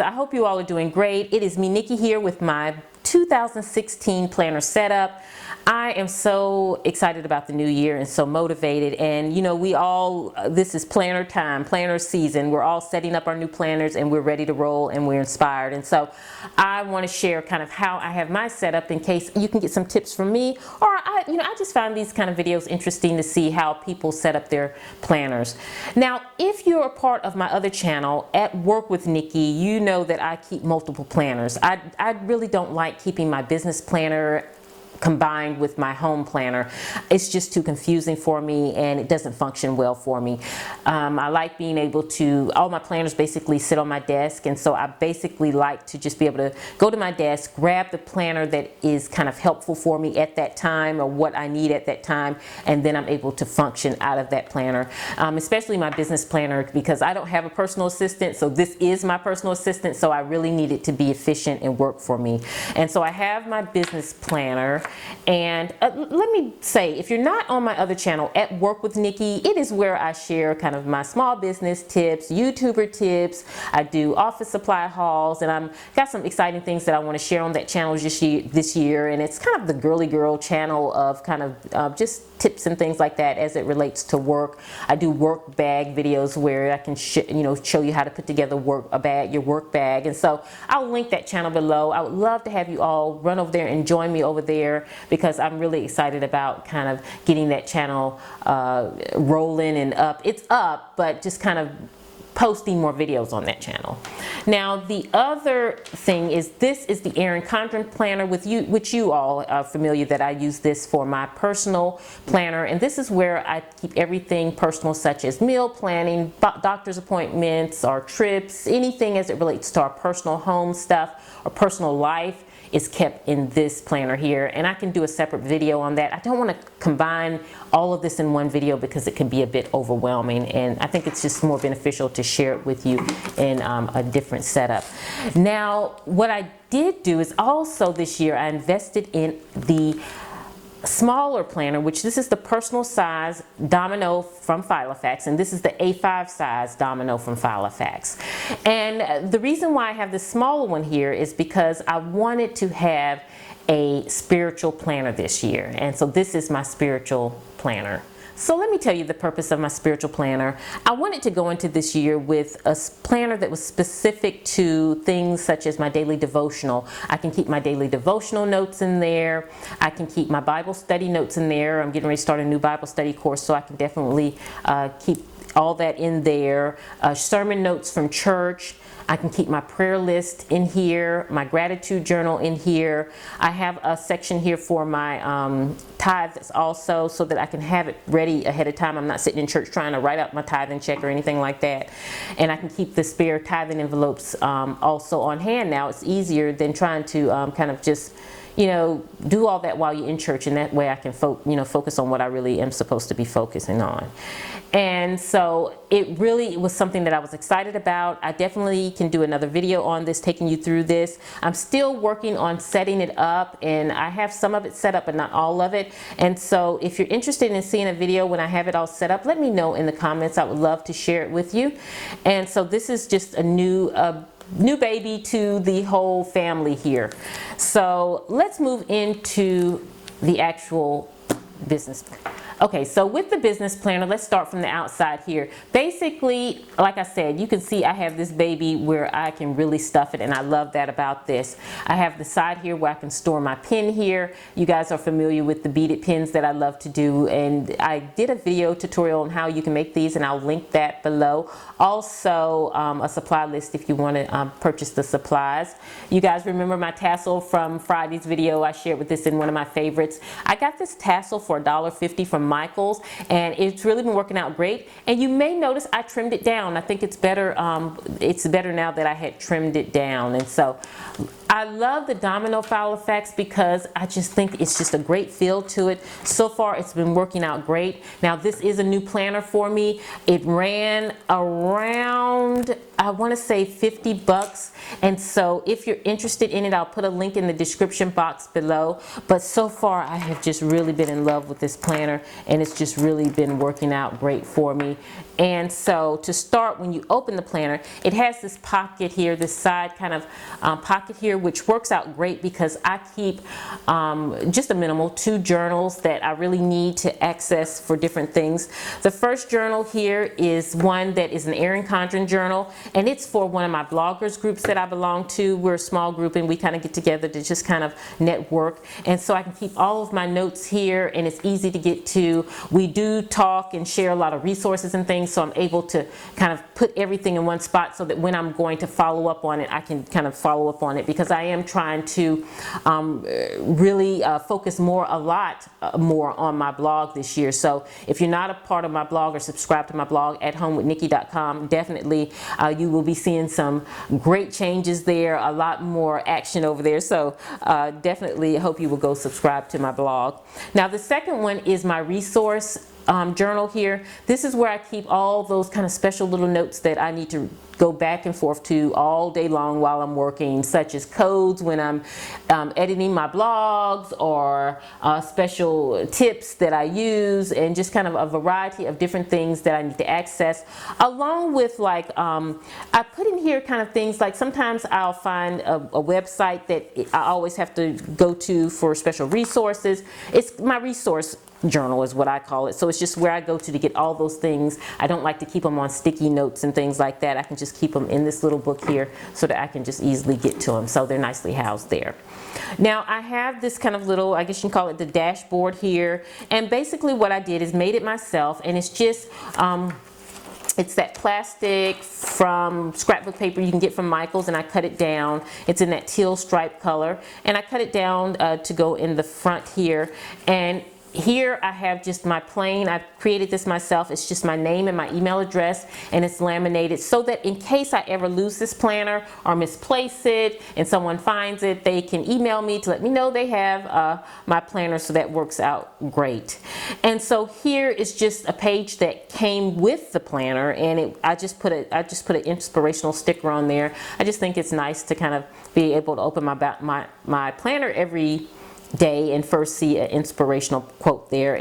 I hope you all are doing great. It is me, Nikki, here with my 2016 planner setup. I am so excited about the new year and so motivated, and you know, this is planner time, planner season. We're all setting up our new planners and we're ready to roll and we're inspired. And so I want to share kind of how I have my setup in case you can get some tips from me, or I just find these kind of videos interesting to see how people set up their planners. Now, if you're a part of my other channel, At Work with Nikki, you know that I keep multiple planners. I really don't like keeping my business planner combined with my home planner. It's just too confusing for me and it doesn't function well for me. I like being able to, all my planners basically sit on my desk, and so I basically like to just be able to go to my desk, grab the planner that is kind of helpful for me at that time or what I need at that time, and then I'm able to function out of that planner. Especially my business planner, because I don't have a personal assistant, so this is my personal assistant, so I really need it to be efficient and work for me. And so I have my business planner. And let me say, if you're not on my other channel, At Work with Nikki, it is where I share kind of my small business tips, YouTuber tips. I do office supply hauls, and I've got some exciting things that I want to share on that channel this year. And it's kind of the girly girl channel of kind of just tips and things like that as it relates to work. I do work bag videos where I can show you how to put together your work bag. And so I'll link that channel below. I would love to have you all run over there and join me over there, because I'm really excited about kind of getting that channel rolling and up. It's up, but just kind of posting more videos on that channel. Now, the other thing is, this is the Erin Condren planner, which you all are familiar that I use this for my personal planner, and this is where I keep everything personal, such as meal planning, doctor's appointments, or trips, anything as it relates to our personal home stuff or personal life is kept in this planner here, and I can do a separate video on that. I don't want to combine all of this in one video because it can be a bit overwhelming, and I think it's just more beneficial to share it with you in a different setup. Now, what I did do is also this year I invested in the smaller planner, which this is the personal size Domino from Filofax, and this is the A5 size Domino from Filofax. And the reason why I have this smaller one here is because I wanted to have a spiritual planner this year, and so this is my spiritual planner. So let me tell you the purpose of my spiritual planner. I wanted to go into this year with a planner that was specific to things such as my daily devotional. I can keep my daily devotional notes in there. I can keep my Bible study notes in there. I'm getting ready to start a new Bible study course, so I can definitely keep all that in there. Sermon notes from church. I can keep my prayer list in here, my gratitude journal in here. I have a section here for my tithes also, so that I can have it ready ahead of time. I'm not sitting in church trying to write out my tithing check or anything like that. And I can keep the spare tithing envelopes also on hand now. It's easier than trying to kind of just do all that while you're in church, and that way I can focus on what I really am supposed to be focusing on. And so it really was something that I was excited about. I definitely can do another video on this, taking you through this. I'm still working on setting it up, and I have some of it set up but not all of it. And so if you're interested in seeing a video when I have it all set up, let me know in the comments. I would love to share it with you. And so this is just a new baby to the whole family here. So let's move into the actual business. Okay, so with the business planner, let's start from the outside here. Basically, like I said, you can see I have this baby where I can really stuff it, and I love that about this. I have the side here where I can store my pen here. You guys are familiar with the beaded pens that I love to do, and I did a video tutorial on how you can make these, and I'll link that below. Also, a supply list if you want to purchase the supplies. You guys remember my tassel from Friday's video? I shared with this in one of my favorites. I got this tassel for $1.50 from Michael's, and it's really been working out great. And you may notice I trimmed it down. I think it's better now that I had trimmed it down. And so I love the Domino Filofax because I just think it's just a great feel to it. So far it's been working out great. Now this is a new planner for me. It ran around, I want to say 50 bucks, and so if you're interested in it, I'll put a link in the description box below. But so far I have just really been in love with this planner, and it's just really been working out great for me. And so to start, when you open the planner, it has this pocket here, this side kind of pocket here, which works out great because I keep just a minimal 2 journals that I really need to access for different things. The first journal here is one that is an Erin Condren journal, and it's for one of my bloggers groups that I belong to. We're a small group and we kind of get together to just kind of network, and so I can keep all of my notes here and it's easy to get to. We do talk and share a lot of resources and things, so I'm able to kind of put everything in one spot so that when I'm going to follow up on it, I can kind of follow up on it, because I am trying to really focus a lot more on my blog this year. So if you're not a part of my blog or subscribe to my blog at AtHomeWithNikki.com, definitely you will be seeing some great changes there, a lot more action over there. So definitely hope you will go subscribe to my blog. Now the second one is my resource journal here. This is where I keep all those kind of special little notes that I need to go back and forth to all day long while I'm working, such as codes when I'm editing my blogs, or special tips that I use, and just kind of a variety of different things that I need to access, along with like I put in here kind of things like sometimes I'll find a website that I always have to go to for special resources. It's my resource journal is what I call it. So it's just where I go to get all those things. I don't like to keep them on sticky notes and things like that. I can just keep them in this little book here so that I can just easily get to them. So they're nicely housed there. Now I have this kind of little, I guess you can call it the dashboard here. And basically what I did is made it myself, and it's just it's that plastic from scrapbook paper you can get from Michael's, and I cut it down. It's in that teal stripe color, and I cut it down to go in the front here. And here I have just my plain, I've created this myself. It's just my name and my email address, and it's laminated so that in case I ever lose this planner or misplace it and someone finds it, they can email me to let me know they have my planner, so that works out great. And so here is just a page that came with the planner, and I just put an inspirational sticker on there. I just think it's nice to kind of be able to open my planner every day and first see an inspirational quote there.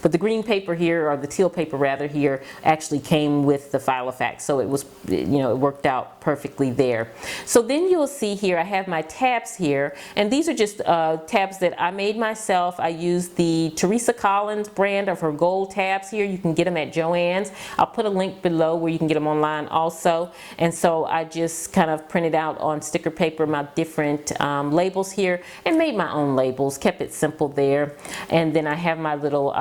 But the green paper here, or the teal paper rather, here actually came with the Filofax, so it was, you know, it worked out perfectly there. So then you'll see here I have my tabs here, and these are just tabs that I made myself. I used the Teresa Collins brand of her gold tabs here. You can get them at Joann's. I'll put a link below where you can get them online also. And so I just kind of printed out on sticker paper my different labels here and made my own labels. Kept it simple there, and then I have my little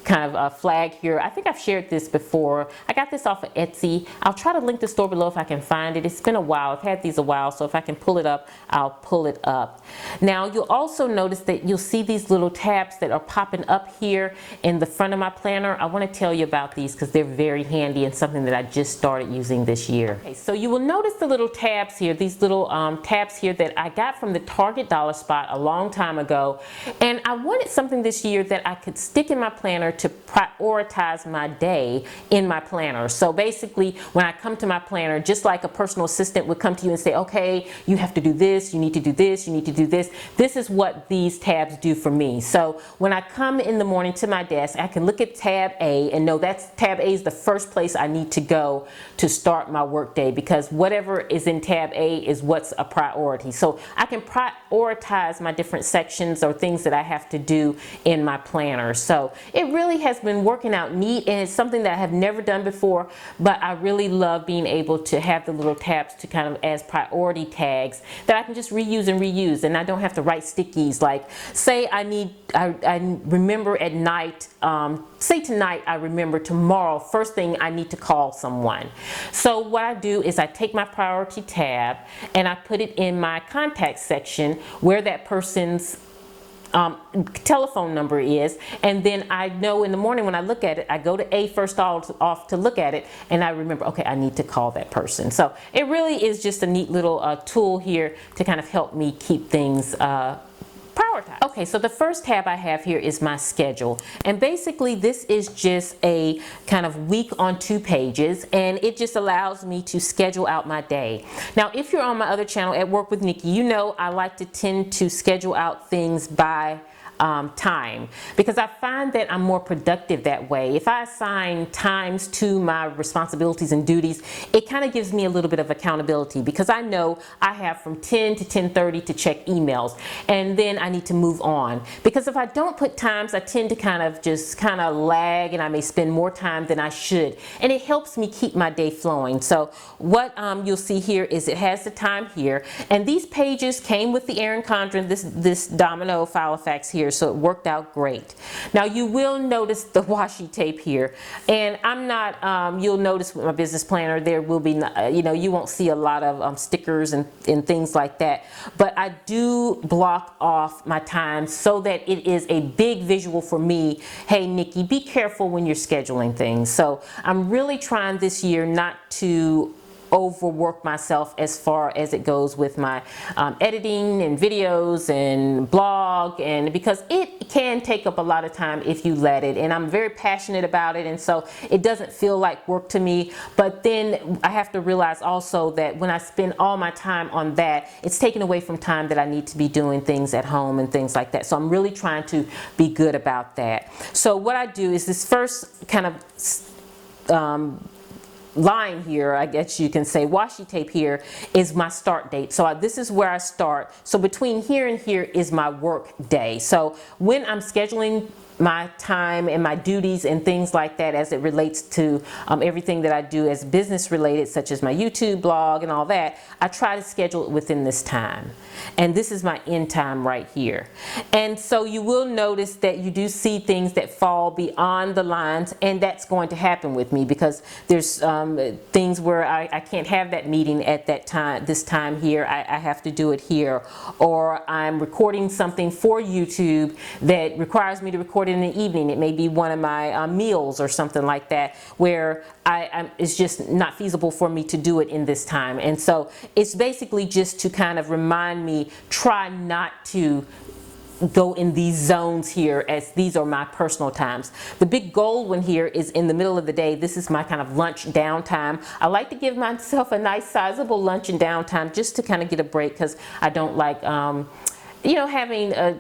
kind of a flag here. I think I've shared this before. I got this off of Etsy. I'll try to link the store below if I can find it. It's been a while. I've had these a while, so if I can pull it up, I'll pull it up. Now you'll also notice that you'll see these little tabs that are popping up here in the front of my planner. I want to tell you about these because they're very handy and something that I just started using this year. Okay, so you will notice the little tabs here, these little tabs here that I got from the Target dollar spot a long time ago, and I wanted something this year that I could stick in my planner to prioritize my day in my planner. So basically when I come to my planner, just like a personal assistant would come to you and say, okay, you have to do this, you need to do this, you need to do this. This is what these tabs do for me. So when I come in the morning to my desk, I can look at tab A and know that's tab A is the first place I need to go to start my work day, because whatever is in tab A is what's a priority. So I can prioritize my different sections or things that I have to do in my planner. So it really has been working out neat, and it's something that I have never done before, but I really love being able to have the little tabs to kind of as priority tags that I can just reuse and reuse, and I don't have to write stickies like, say I remember at night, say tonight I remember tomorrow, first thing I need to call someone. So what I do is I take my priority tab and I put it in my contact section where that person's telephone number is, and then I know in the morning when I look at it, I go to first off to look at it, and I remember, okay, I need to call that person. So it really is just a neat little tool here to kind of help me keep things prioritize. Okay, so the first tab I have here is my schedule, and basically this is just a kind of week on 2 pages, and it just allows me to schedule out my day. Now if you're on my other channel, At Work with Nikki, you know I like to tend to schedule out things by time, because I find that I'm more productive that way. If I assign times to my responsibilities and duties, it kind of gives me a little bit of accountability, because I know I have from 10 to 10:30 to check emails, and then I need to move on. Because if I don't put times, I tend to kind of lag, and I may spend more time than I should, and it helps me keep my day flowing. So what you'll see here is it has the time here, and these pages came with the Erin Condren, this Domino Filofax here, so it worked out great. Now you will notice the washi tape here, and I'm not, you'll notice with my business planner there will be, you won't see a lot of stickers and things like that, but I do block off my time so that it is a big visual for me. Hey Nikki, be careful when you're scheduling things. So I'm really trying this year not to overwork myself as far as it goes with my editing and videos and blog, and because it can take up a lot of time if you let it, and I'm very passionate about it, and so it doesn't feel like work to me. But then I have to realize also that when I spend all my time on that, it's taken away from time that I need to be doing things at home and things like that. So I'm really trying to be good about that. So what I do is this first kind of line here, I guess you can say, washi tape here, is my start date. So this is where I start. So between here and here is my work day. So when I'm scheduling my time and my duties and things like that as it relates to everything that I do as business related, such as my YouTube blog and all that, I try to schedule it within this time. And this is my end time right here. And so you will notice that you do see things that fall beyond the lines, and that's going to happen with me because there's things where I can't have that meeting at that time, this time here. I have to do it here. Or I'm recording something for YouTube that requires me to record in the evening. It may be one of my meals or something like that, where it's just not feasible for me to do it in this time. And so it's basically just to kind of remind me, try not to go in these zones here, as these are my personal times. The big gold one here is in the middle of the day. This is my kind of lunch downtime. I like to give myself a nice sizable lunch and downtime just to kind of get a break, because I don't like having a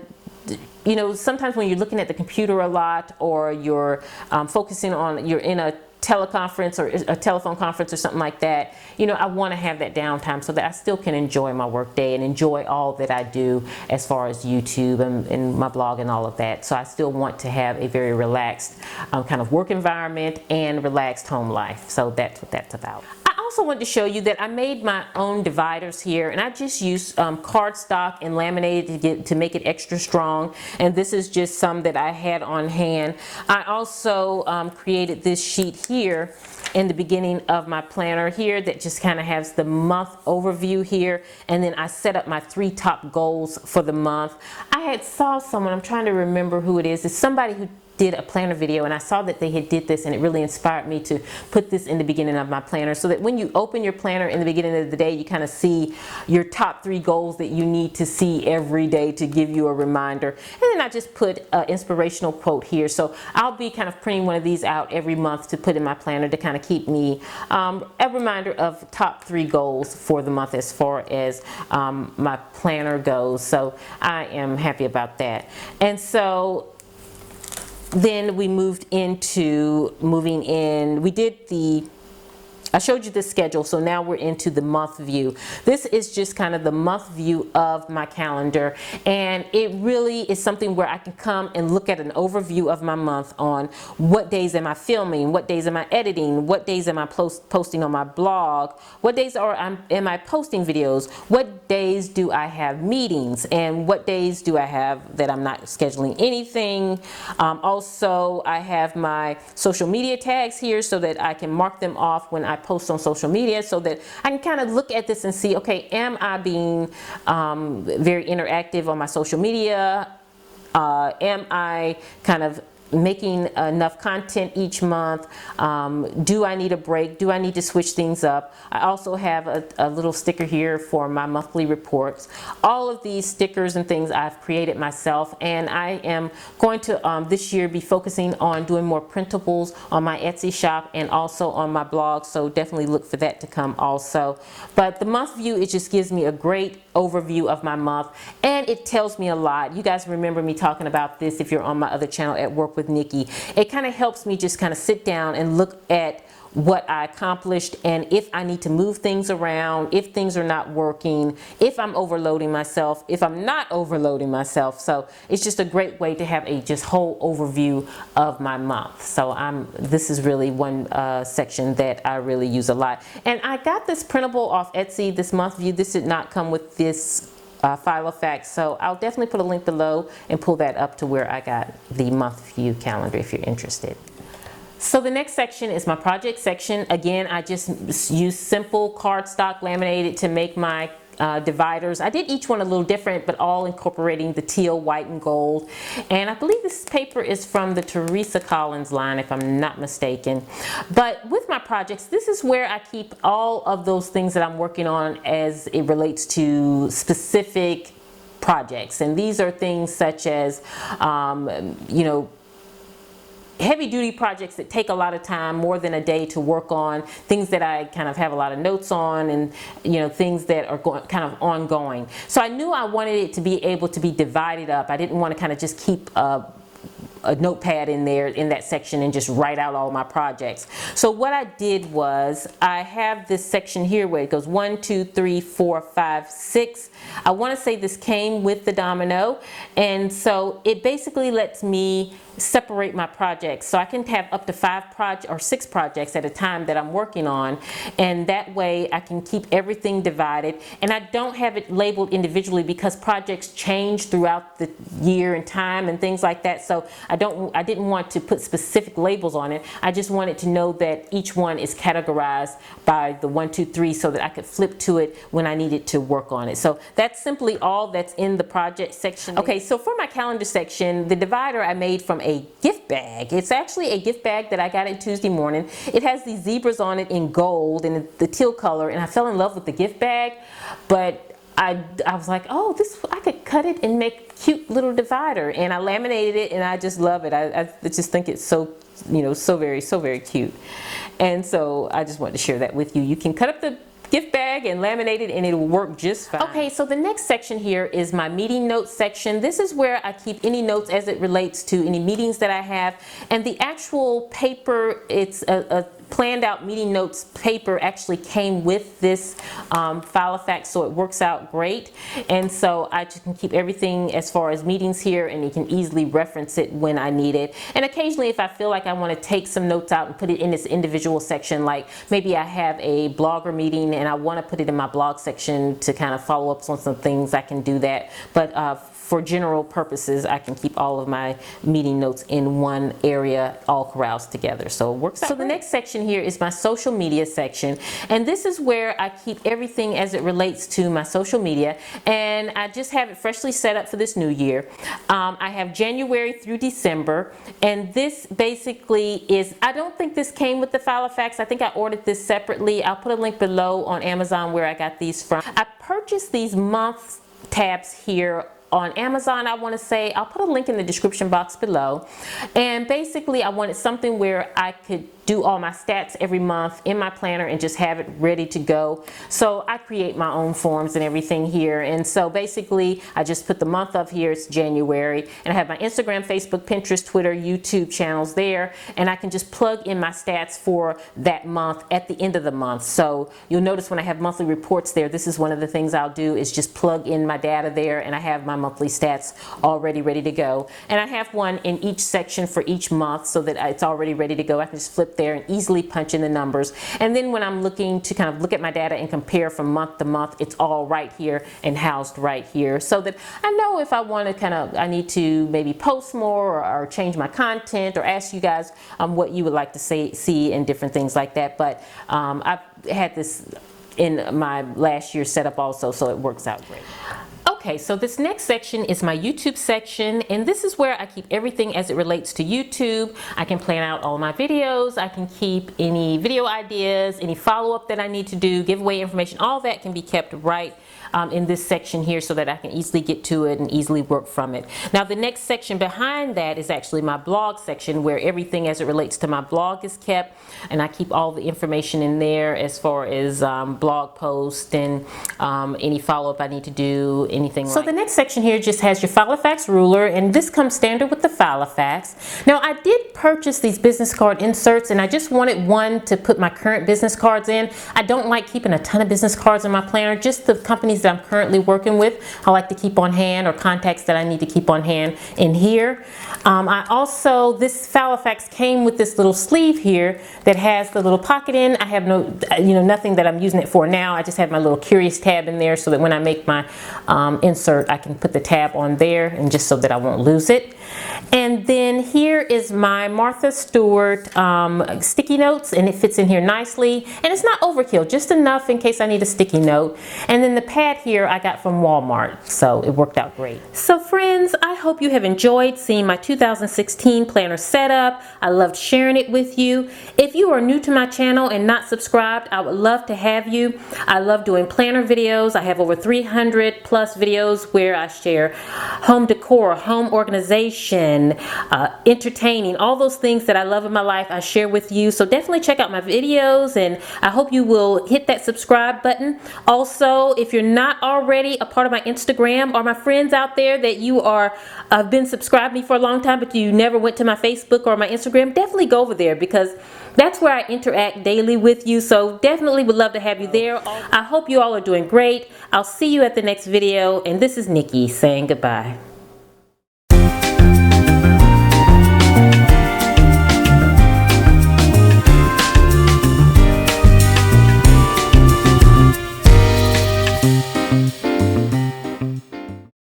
sometimes when you're looking at the computer a lot, or you're focusing on, you're in a teleconference or a telephone conference or something like that, I want to have that downtime so that I still can enjoy my work day and enjoy all that I do as far as YouTube and my blog and all of that. So I still want to have a very relaxed kind of work environment and relaxed home life. So that's what that's about. I also wanted to show you that I made my own dividers here, and I just used cardstock and laminated to make it extra strong, and this is just some that I had on hand. I also created this sheet here in the beginning of my planner here that just kind of has the month overview here, and then I set up my 3 top goals for the month. I had saw someone, I'm trying to remember who it is, it's somebody who did a planner video, and I saw that they had did this, and it really inspired me to put this in the beginning of my planner, so that when you open your planner in the beginning of the day, you kind of see your top 3 goals that you need to see every day to give you a reminder. And then I just put an inspirational quote here, so I'll be kind of printing one of these out every month to put in my planner to kind of keep me a reminder of top 3 goals for the month as far as my planner goes. So I am happy about that. And so then we moved into I showed you the schedule, so now we're into the month view. This is just kind of the month view of my calendar, and it really is something where I can come and look at an overview of my month on what days am I filming, what days am I editing, what days am I posting on my blog, what days am I posting videos, what days do I have meetings, and what days do I have that I'm not scheduling anything. Also, I have my social media tags here so that I can mark them off when I post on social media, so that I can kind of look at this and see, okay, am I being very interactive on my social media Am I kind of making enough content each month? Do I need a break? Do I need to switch things up? I also have a little sticker here for my monthly reports. All of these stickers and things I've created myself, and I am going to this year be focusing on doing more printables on my Etsy shop and also on my blog, so definitely look for that to come also. But the month view, it just gives me a great overview of my month, and it tells me a lot. You guys remember me talking about this if you're on my other channel, At Work with Nikki. It kind of helps me just kind of sit down and look at what I accomplished, and if I need to move things around, if things are not working, if I'm overloading myself, if I'm not overloading myself. So it's just a great way to have a just whole overview of my month. So this is really one section that I really use a lot. And I got this printable off Etsy, this month view. This did not come with this Filofax, so I'll definitely put a link below and pull that up to where I got the month view calendar if you're interested. So the next section is my project section. Again, I just use simple cardstock laminated to make my dividers. I did each one a little different, but all incorporating the teal, white, and gold. And I believe this paper is from the Teresa Collins line, if I'm not mistaken. But with my projects, this is where I keep all of those things that I'm working on as it relates to specific projects. And these are things such as, you know, heavy duty projects that take a lot of time, more than a day to work on, things that I kind of have a lot of notes on, and things that are kind of ongoing. So I knew I wanted it to be able to be divided up. I didn't want to kind of just keep a notepad in there in that section and just write out all my projects. So what I did was I have this section here where it goes 1, 2, 3, 4, 5, 6. I want to say this came with the domino, and so it basically lets me separate my projects, so I can have up to 5 or 6 projects at a time that I'm working on, and that way I can keep everything divided, and I don't have it labeled individually because projects change throughout the year and time and things like that. So I didn't want to put specific labels on it. I just wanted to know that each one is categorized by the 1, 2, 3 so that I could flip to it when I needed to work on it. So that's simply all that's in the project section. Okay, so for my calendar section, the divider I made from a gift bag. It's actually a gift bag that I got in Tuesday morning. It has these zebras on it in gold and the teal color, and I fell in love with the gift bag, but I was like, oh, I could cut it and make a cute little divider, and I laminated it, and I just love it. I just think it's so, so very cute. And so I just wanted to share that with you. You can cut up the gift bag and laminate it, and it'll work just fine. Okay, so the next section here is my meeting notes section. This is where I keep any notes as it relates to any meetings that I have, and the actual paper, it's a planned out meeting notes paper, actually came with this Filofax, so it works out great. And so I just can keep everything as far as meetings here, and you can easily reference it when I need it. And occasionally if I feel like I want to take some notes out and put it in this individual section, like maybe I have a blogger meeting and I want to put it in my blog section to kind of follow up on some things, I can do that. But for general purposes, I can keep all of my meeting notes in one area, all corrals together. So it works out. So the next section here is my social media section, and this is where I keep everything as it relates to my social media, and I just have it freshly set up for this new year. I have January through December, and this basically is, I don't think this came with the Filofax. I think I ordered this separately. I'll put a link below on Amazon where I got these from. I purchased these month tabs here on Amazon, I want to say. I'll put a link in the description box below. And basically I wanted something where I could do all my stats every month in my planner and just have it ready to go. So I create my own forms and everything here. And so basically I just put the month of here, it's January, and I have my Instagram, Facebook, Pinterest, Twitter, YouTube channels there, and I can just plug in my stats for that month at the end of the month. So you'll notice when I have monthly reports there, this is one of the things I'll do, is just plug in my data there, and I have my monthly stats already ready to go. And I have one in each section for each month so that it's already ready to go. I can just flip there and easily punch in the numbers. And then when I'm looking to kind of look at my data and compare from month to month, it's all right here and housed right here, so that I know if I want to I need to maybe post more or change my content or ask you guys what you would like to see and different things like that. But I've had this in my last year's setup also, so it works out great. Okay, so this next section is my YouTube section, and this is where I keep everything as it relates to YouTube. I can plan out all my videos, I can keep any video ideas, any follow-up that I need to do, giveaway information, all that can be kept right in this section here so that I can easily get to it and easily work from it. Now the next section behind that is actually my blog section, where everything as it relates to my blog is kept, and I keep all the information in there as far as blog posts and any follow-up I need to do, anything like that. So the next section here just has your Filofax ruler, and this comes standard with the Filofax. Now I did purchase these business card inserts, and I just wanted one to put my current business cards in. I don't like keeping a ton of business cards in my planner, just the companies that I'm currently working with I like to keep on hand, or contacts that I need to keep on hand in here. I also, this Filofax came with this little sleeve here that has the little pocket in. I have no, nothing that I'm using it for now. I just have my little curious tab in there so that when I make my insert, I can put the tab on there, and just so that I won't lose it. And then here is my Martha Stewart sticky notes, and it fits in here nicely, and it's not overkill, just enough in case I need a sticky note. And then the pad here I got from Walmart, so it worked out great. So friends, I hope you have enjoyed seeing my 2016 planner setup. I loved sharing it with you. If you are new to my channel and not subscribed, I would love to have you. I love doing planner videos. I have over 300 plus videos where I share home decor, home organization, entertaining, all those things that I love in my life I share with you. So definitely check out my videos, and I hope you will hit that subscribe button. Also, if you're not already a part of my Instagram, or my friends out there that you are have been subscribed to me for a long time but you never went to my Facebook or my Instagram, definitely go over there, because that's where I interact daily with you. So definitely would love to have you there. I hope you all are doing great. I'll see you at the next video, and this is Nikki saying goodbye.